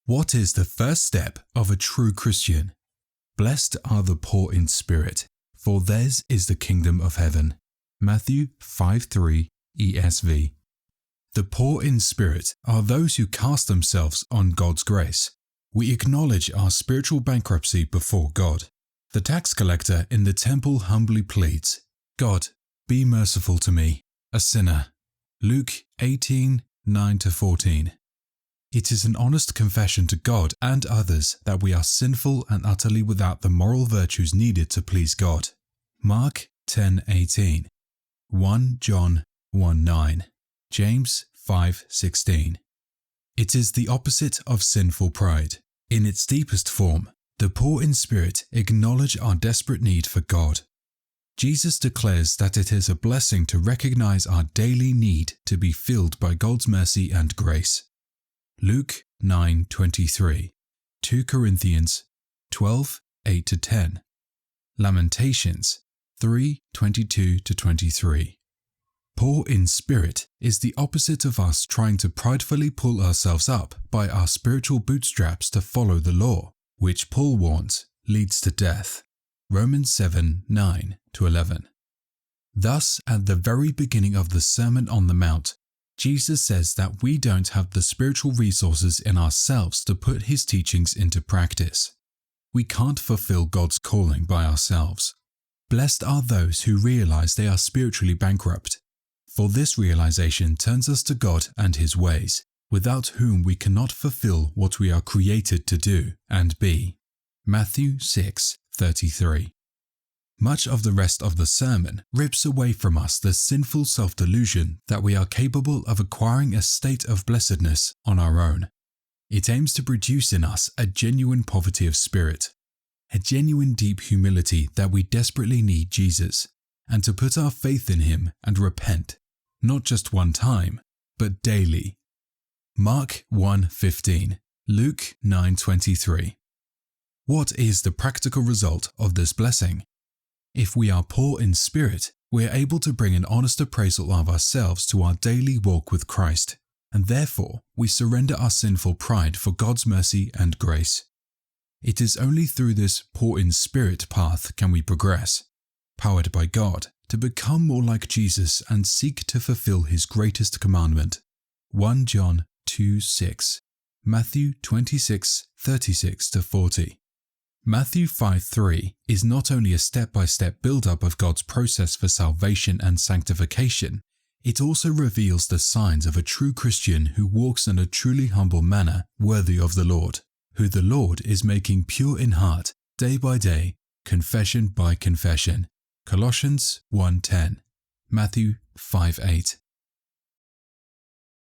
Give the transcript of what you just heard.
What is the first step of a true Christian? Blessed are the poor in spirit, for theirs is the kingdom of heaven. Matthew 5:3 ESV. The poor in spirit are those who cast themselves on God's grace. We acknowledge our spiritual bankruptcy before God. The tax collector in the temple humbly pleads, "God, be merciful to me, a sinner." Luke 18:9-14. It is an honest confession to God and others that we are sinful and utterly without the moral virtues needed to please God. Mark 10:18, 1 John 1:9, James 5:16. It is the opposite of sinful pride. In its deepest form, the poor in spirit acknowledge our desperate need for God. Jesus declares that it is a blessing to recognize our daily need to be filled by God's mercy and grace. Luke 9:23, 2 Corinthians 12:8-10, Lamentations 3:22-23. Poor in spirit is the opposite of us trying to pridefully pull ourselves up by our spiritual bootstraps to follow the law, which Paul warns leads to death. Romans 7:9-11. Thus, at the very beginning of the Sermon on the Mount, Jesus says that we don't have the spiritual resources in ourselves to put his teachings into practice. We can't fulfill God's calling by ourselves. Blessed are those who realize they are spiritually bankrupt, for this realization turns us to God and his ways, without whom we cannot fulfill what we are created to do and be. Matthew 6:33. Much of the rest of the sermon rips away from us the sinful self-delusion that we are capable of acquiring a state of blessedness on our own. It aims to produce in us a genuine poverty of spirit, a genuine deep humility that we desperately need Jesus, and to put our faith in him and repent, not just one time, but daily. Mark 1:15, Luke 9:23. What is the practical result of this blessing? If we are poor in spirit, we are able to bring an honest appraisal of ourselves to our daily walk with Christ, and therefore we surrender our sinful pride for God's mercy and grace. It is only through this poor in spirit path can we progress, powered by God, to become more like Jesus and seek to fulfill his greatest commandment. 1 John 2:6, Matthew 26:36-40. Matthew 5:3 is not only a step-by-step build-up of God's process for salvation and sanctification, it also reveals the signs of a true Christian who walks in a truly humble manner worthy of the Lord, who the Lord is making pure in heart, day by day, confession by confession. Colossians 1:10, Matthew 5:8.